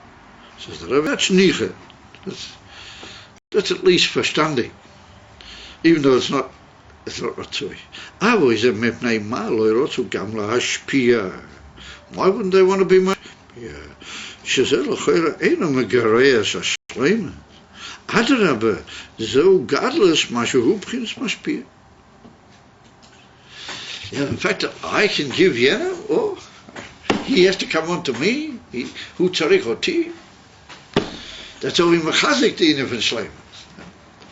says the Rebbe, that's niche. That's at least verstandig, even though it's not ratzui. Aber is it mepnei ma lo yirotzu gam lahashpia? Why wouldn't they want to be mashpia? Shezel l'choira eino megareas hashleimas. Adarabba, zo godless mashu hu b'chinas mashpia. In fact, I can give or he has to come on to me. Who tzarich oti? That's only mechazik the inner von Shleimas.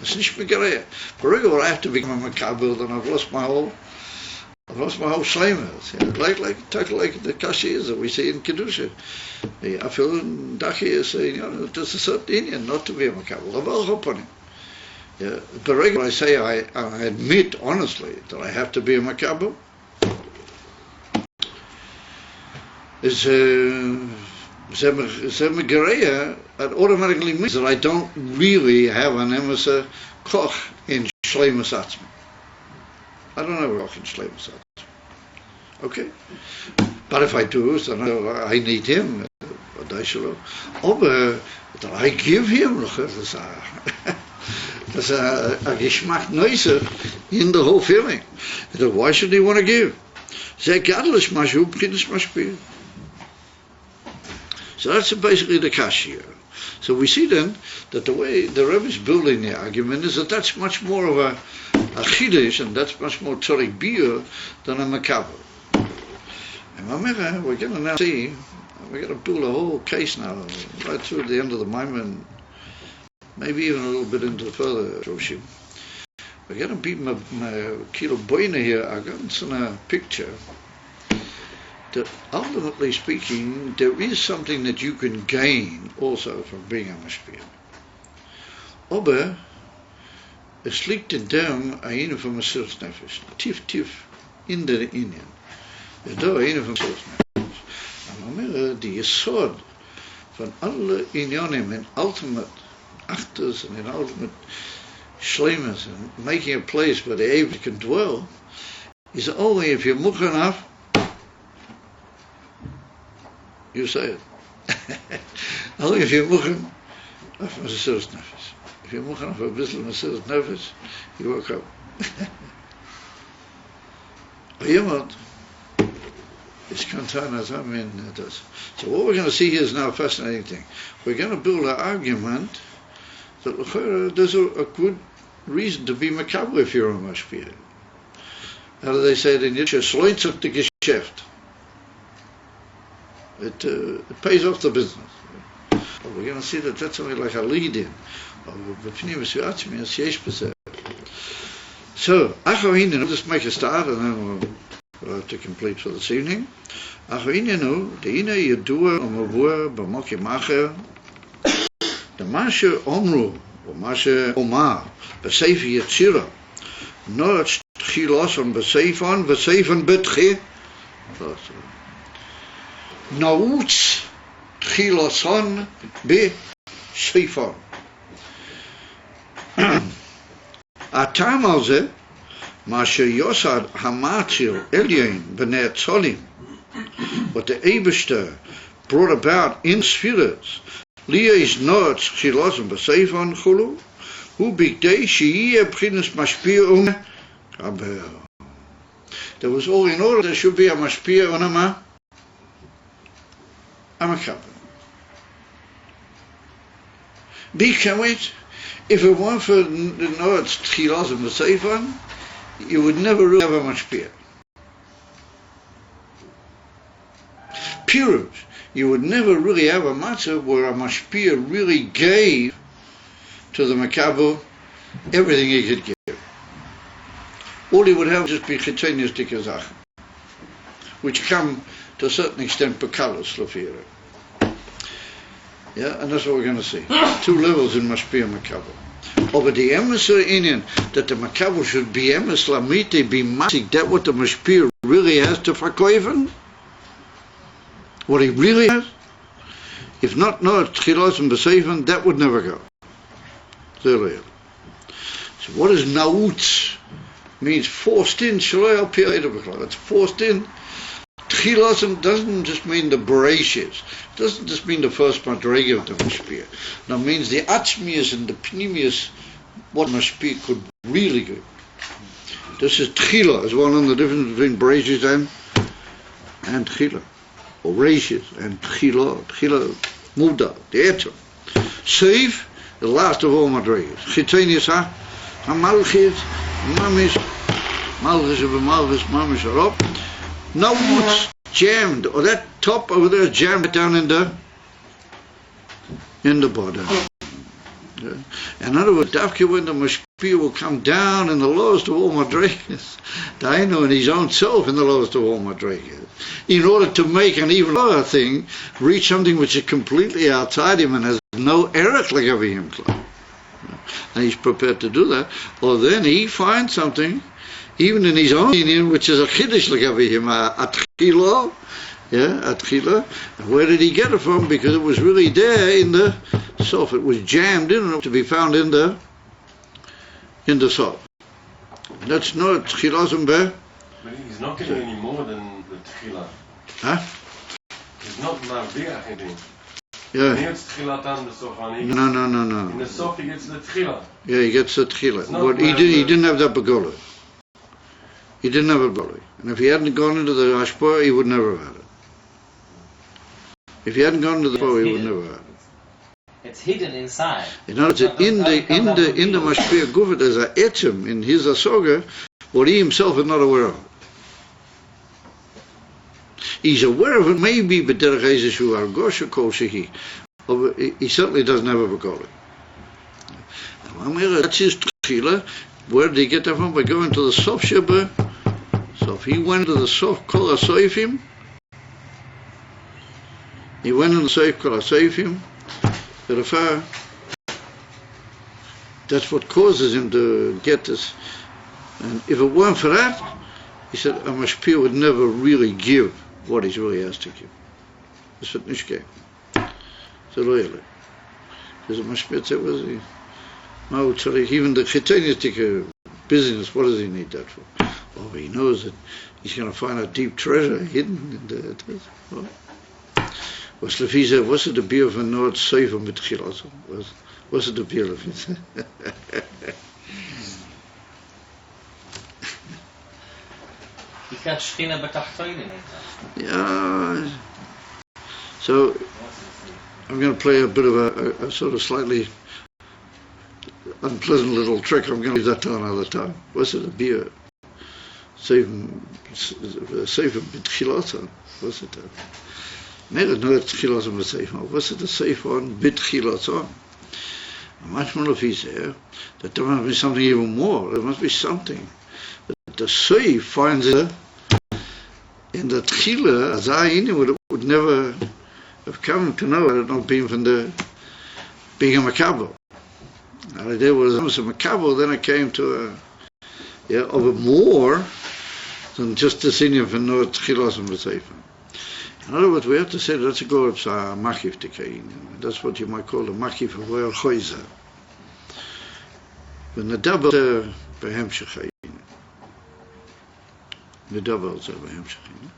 It's nicht megareya. But I have to become a makabel, then I've lost my whole Shleimas. Like the kashiyas that we see in Kedusha. I feel in Dachi is saying, there's a certain Indian not to be a makabel. I'm all hope on him. But I say I admit honestly that I have to be a makabel. Is Zemegereya, that automatically means that I don't really have an emissary koch in Shleimus Atzma. I don't have a koch in Shleimus Atzma. Okay? But if I do, then I need him. But that I give him, that's a geschmack nicer in the whole feeling. Why should he want to give? So that's basically the kashya. So we see then that the way the Rebbe is building the argument is that that's much more of a chidush, and that's much more tzorich biur than a makabel. And we're going to now see, we're going to build a whole case now, right through the end of the Maimon, maybe even a little bit into the further Roshim. We're going to be my kilo boina here. I got in a picture that ultimately speaking, there is something that you can gain also from being a mashpia. Aber es liegt in dem Ayin von Mesiras Nefesh, tief in der Inyan. Es da Ayin von Mesiras Nefesh. Und die Yesod von alle Inyanim in ultimate achters and in ultimate shleimas and making a place where the Eibush can dwell is only if you're mukh enough. You say it. Only if you're mukhan of Mesiras Nefesh. If you're mukhan of a bit of Mesiras Nefesh, you work out. Jemand is kantana zamin does. So what we're going to see here is now a fascinating thing. We're going to build an argument that there's a good reason to be makabel if you're a mashpia. How do they say it in Yiddish? Sloinzach de Geschäft. It pays off the business. But we're going to see that that's only like a lead-in. So, Ayin, just make a start and then we'll have to complete for this evening. Ayin, Deina Yedua Omavua Bamoki Macher, the Masha Omru, or Masha Omar, Besefi Yetzira, Norch Chiloson Besefon, Besefon Betche. Nauts Chiloson be Shifon. Atam al ze, Masha Yosad Hamatzil Elyain B'nei Tzolim, what the Eibishter brought about in spheres, Lies Nauts Chiloson Besefon Chulu, who bigdei Shiyeh B'chinas Mashpia Aber. There was all in order there should be a Mashpia Unama. I'm a couple. Because if it weren't for the Nords Tchilas and Besefon, you would never really have a mashpia. Pirush, you would never really have a matzah where a mashpia really gave to the makabel everything he could give. All he would have would just be chitenius dikazach, which come to a certain extent bekalos lafira. Yeah, and that's what we're going to see. Two levels in mashpia makabel. Aber die Emerson Indian, that the Makabel should be Emes Lamite, be Masik, that what the Mashpir really has to verkaufen? What he really has? If not, no, Tchilas and Besefen, that would never go. So what is Nautz? Means forced in, Shalai Al it's forced in. Tchilas doesn't just mean the Bereshis. It doesn't just mean the first Madrega of the Mashpir. That means the Atzmius and the Pnimius, what Mashpir could really do. This is Tchila, as well as the difference between Bereshis and Tchila. Or Reshis and Tchila. Tchila, Muda, the Etzem. Seif, the last of all Madregas. Chitenius ha, Malchis, Mamis, Malchis of Malchis, Mamis are up. Now what's jammed, or that top over there is jammed down in the bottom. Yeah. In other words, Dafka when the Mashpir will come down in the lowest of all Madregas, Dainu in his own self in the lowest of all Madregas, in order to make an even lower thing reach something which is completely outside him and has no erech like over him. And he's prepared to do that. Or then he finds something, even in his own opinion, which is a chiddush like over him, a tchila, yeah, a tchila. Where did he get it from? Because it was really there in the sof. It was jammed in to be found in the sof. That's not tchilasm be. But he's not getting any more than the tchila. Huh? He's not mavdiach anything. Yeah. He gets tchila tan besof. No. In the sof he gets the tchila. Yeah, he gets the tchila. But he didn't have that begola. He didn't have a belly. And if he hadn't gone into the Ashpur, he would never have had it. If he hadn't gone into the Ashpur, he would never have had it. It's hidden inside. In other words, in the Mashpir Gufet, there's a etzem in his asoga, what he himself is not aware of. He's aware of it, maybe, but derech eizeshu argosha kol shehi. He certainly doesn't have a begoli. That's his tchila. Where did he get that from? By going to the sof sheba. So if he went to the sof kol hasoifim, he went in the sof kol hasoifim. That's what causes him to get this. And if it weren't for that, he said, a Mashpir would never really give what he really has to give. That's what Nishke. So loyally. Because a Mashpir said, was he? Even the chitainistic business, what does he need that for? Oh, he knows that he's going to find a deep treasure hidden in the... Was Lefiza, was it the beer of a Nord Sefer mit Chilas? Was it the beer Lefiza? Yeah. So, I'm going to play a bit of a sort of slightly unpleasant little trick. I'm going to leave that to another time. Was it a beer? Sefer mit Chilas? Was it that? Nee, nooit tchilas on besefen. Was it a safe one? Bit tchilas on. Manchmal of he said that there must be something even more. There must be something that the safe finds it in the tchila as Ayin would never have come to know had it not been from being a makabel. And there was almost a makabel. Then it came to of a more than just the senior for no tchilas on besefen. In other words, we have to say that's a go of machif tekayin. That's what you might call the machif of royal choiza. When the double behem shechayin, the double behem shechayin.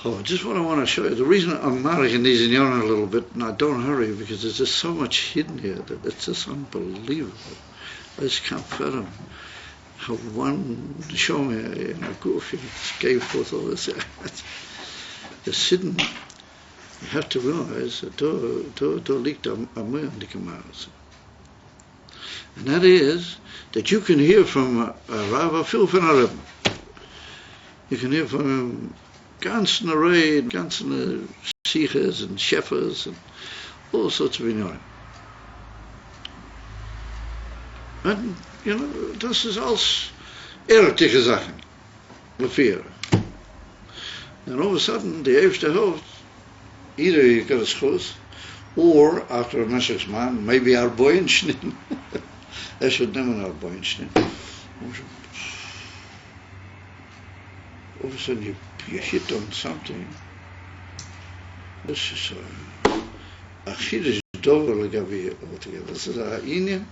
Oh, just what I want to show you. The reason I'm marrying these in Yonah a little bit, and I don't hurry because there's just so much hidden here that it's just unbelievable. I just can't fathom how one show me in a goofy gave forth all this. The hidden, you have to realize that liegt am the Gemaras. And that is that you can hear from a Rav Phil van Arab. You can hear from him ganzen array, ganzen sichers and shepherds and all sorts of inyonim. And, das ist alles ehrliche Sachen. Lefere. And all of a sudden, the Eivste Hoofd, either you got a schus, or after a Meshach's man, maybe Arboin Shnin. I should never know Arboin Shnin. All of a sudden you hit on something. This is a Chiddush Dover Lagabi altogether. This is a Ayin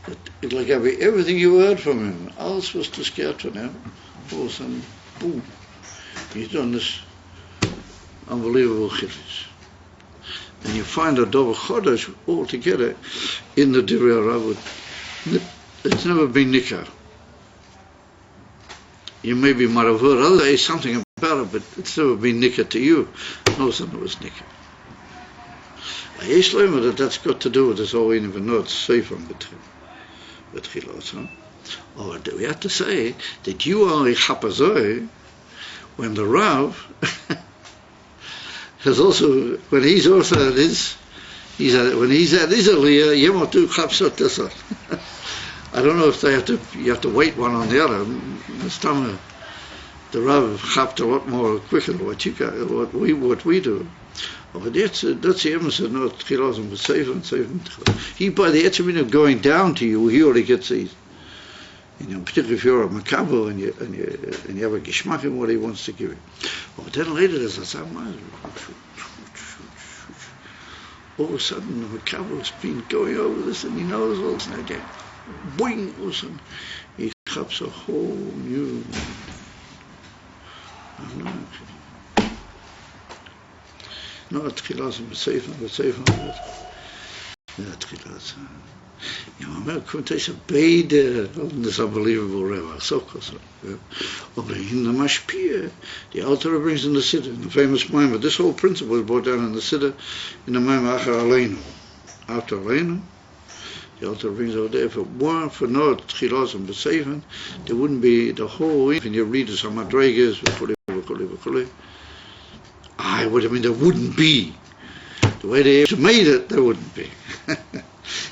that Lagabi everything you heard from him, alles was to scared from him. All of a sudden, boom, he's done this unbelievable Chiddush. And you find a Dover Chodesh altogether in the Divrei Rav. It's never been Nikar. You maybe might have heard other days something about it, but it's never been Nikar to you. No, son, it was Nikar. That's got to do with this whole even though it's safe on the Chilos, huh? Or we have to say that you are a Chapazoi when the Rav has also, when he's also at his, when he's at his Aliyah, Yemotu Chapsot Tesot. I don't know if you have to wait one on the other. This time the Rav chapped a lot more quicker than what we do. But that's the Emerson, no Tchilos and Safe and Safe. He, by the Etzemina of going down to you, he already gets these. Particularly if you're a Makabo and you have a Gishmak in what he wants to give you. But then later there's a Samad. All of a sudden the Makabo's been going over this and he knows all this and that. Boing, all of a sudden he chaps a whole new. No, Tchilas and Safe and Safe and Tchilas. You know, couldn't say beide on this unbelievable Reva, so close. But in the Mashpia, the Alter brings in the Siddur, in the famous Maimah. This whole principle is brought down in the Siddur, in the Maimah Achar Aleinu. After Aleinu, the Alter brings over there. If it weren't for no Tchilas and B'Seifen, there wouldn't be the whole. When you read the Samadregas, I would have mean there wouldn't be. The way they made it, there wouldn't be.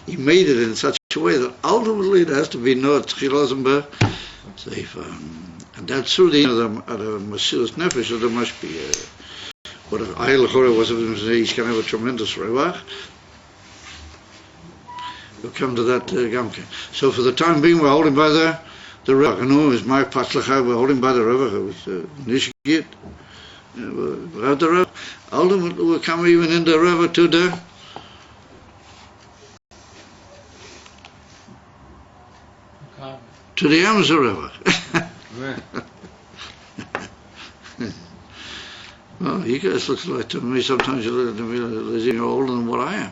He made it in such a way that ultimately there has to be no Tchilas and B'Seifen. And that's through the Mesilas Nefesh of the Mashpia. But if Ayel Chore was he's going to have a tremendous Revach. We'll come to that Gamke. So for the time being, we're holding by the Revach. I know it's my Patzlacha, we're holding by the Revach. It was Nishgit. We're at the Revach. Ultimately, we'll come even in the Revach to the Amazon Revach. Well, you guys look like to me, sometimes you look at me as you're older than what I am.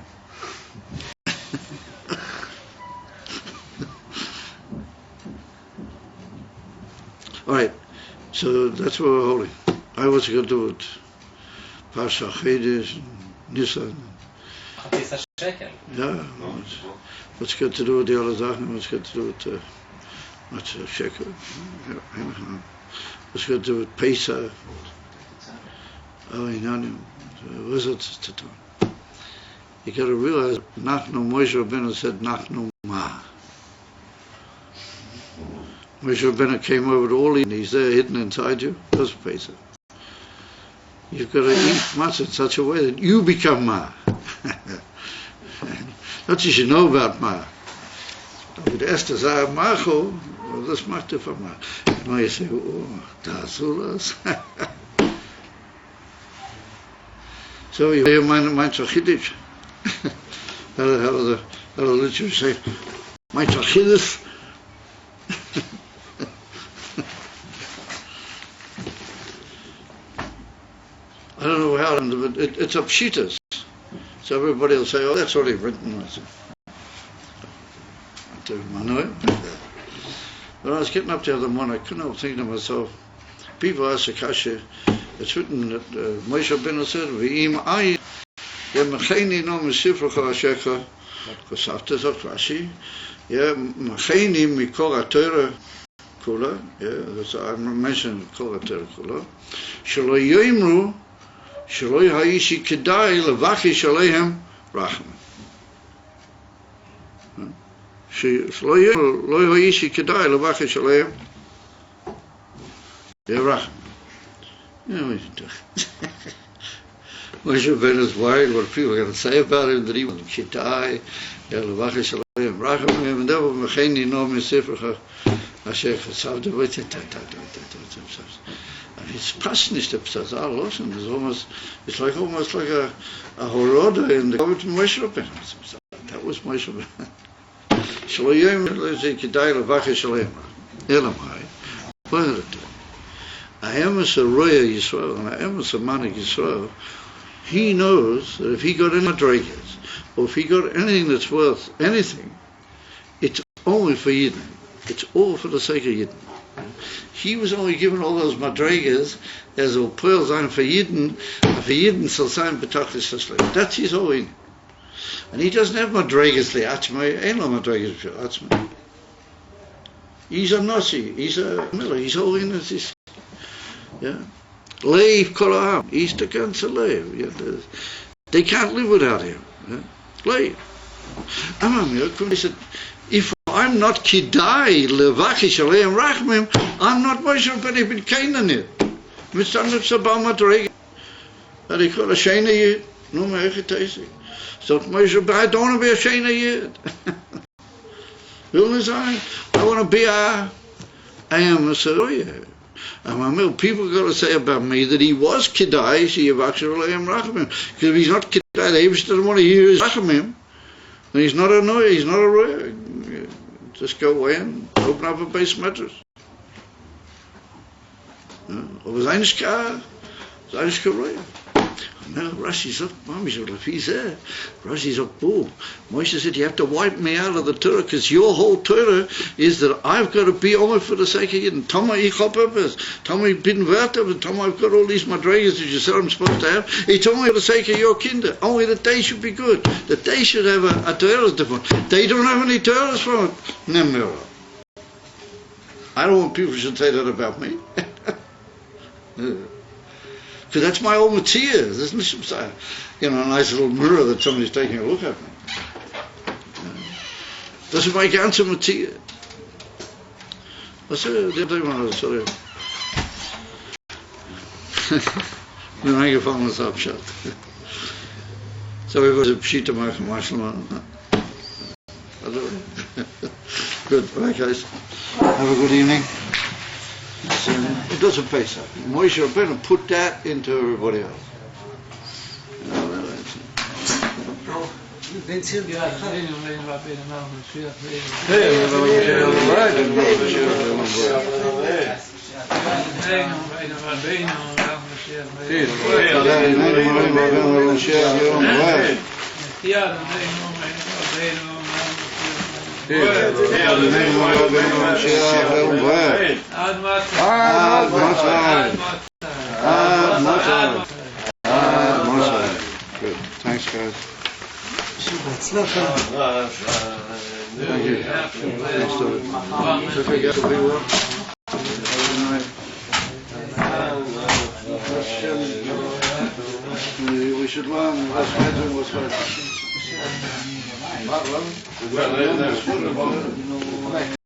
All right, so that's what we're holding. I was going to do it. Pasha Chedis, Nisan. Yeah, what's good to do with the other Sachen? What's good to do with what's Sheker? What's good to do with Pesach? Ayin. What's it to do? You got to realize, Nachnu Moshe Rabbeinu said, Nachnu Ma. Moshe Rabbeinu came over to all and he's there hidden inside you. That's Pesach. You've got to eat matzah in such a way that you become Ma. Not that you know about Ma. With Esther Zah Macho, well, this macht for Ma. Now you say, oh, that's Ulas. So you hear mein Tzachiddish. How the literature say, mein Tzachiddish. I don't know how, but it's a pshitas. So everybody will say, oh, that's already written. I said, But I was getting up the other morning, I couldn't help thinking to myself, people ask the kasha, it's written that Moshe Rabbeinu said, V'im Ayin, Yemacheni no Mesifrecha Hashecha, Kosafta Zot Rashi, Yemacheni Mikol HaTorah Kula, that's I mentioned Kol HaTorah Kula, Shelo Yoimru, Shelo Ha'ishi Kedai Levachish Alehem Rachman. Shelo Ha'ishi Kedai Levachish Alehem Rachman. Moshe Rabbeinu is worried what people are going to say about him, that he was Kidai, Elavacha Shalem, Rachamim, and that was Mecheni no Mesefach Asher Chasavda Vete. And it's passionate, the Psazal Loshen is almost, it's almost like a horoda in the Kovet Moshe Rabbeinu. That was Moshe Rabbeinu. Shaloyim Kidai Elavacha Shalem. Elamai. What did it do? I am a Roya Yisrael, and I am a Manik Yisrael. He knows that if he got any madrigas, or if he got anything that's worth anything, it's only for Yidden. It's all for the sake of Yidden. He was only given all those madrigas as a pearl sign for Yidden, and for Yidden shall sign betachlis hashlem. That's his whole in. And he doesn't have madrigas li'atzmai, ain't no madrigas li'atzmai. He's a Nasi, he's a Miller, he's all in as this. Yeah. Leave Kolam. He's the ganze Lev. Yeah. They can't live without him. Yeah. Leave. He said, if I'm not Kidai, Levachi Shalem Rachmim, I'm not Moshe Rabbeinu ben Canaan yet. Mitzvah Sabal Madrega. And he called a Shana Yid. No, my Echetesi. So Moshe Rabbeinu, I don't want to be a Shana Yid. I want to be I am a Saroya. And people got to say about me that he was Kidai, because if he's not Kidai, the Abish doesn't want to hear his Rachamim. And he's not a Noah, he's not a Roya. Just go away and open up a base mattress. Aber sein ist kein Roya. No, Rashi said, Mami said, if he's there, Rashi said, boom. Moshe said, you have to wipe me out of the Torah, because your whole Torah is that I've got to be only for the sake of Yidden. Tama ich hab etwas. Tama ich bin wert, but Tama I've got all these madrigas that you said I'm supposed to have. It's only for the sake of your kinder. Only that they should be good. That they should have a Torah different. They don't have any Torahs from it. Nemera. I don't want people should say that about me. Because that's my old material. There's no, a nice little mirror that somebody's taking a look at me. Das ist mein ganzer material. Was ist das? Sorry. Bin eingefallen, was abschaut. So, wir wollen Pschita machen, Maschelmann. Good, right guys. Have a good evening. It doesn't pay so. Moshe Rabbeinu put that into everybody else. Good. Thanks, guys. Thank you. Thanks to it. So forget to be one. We should learn what's better and what's better.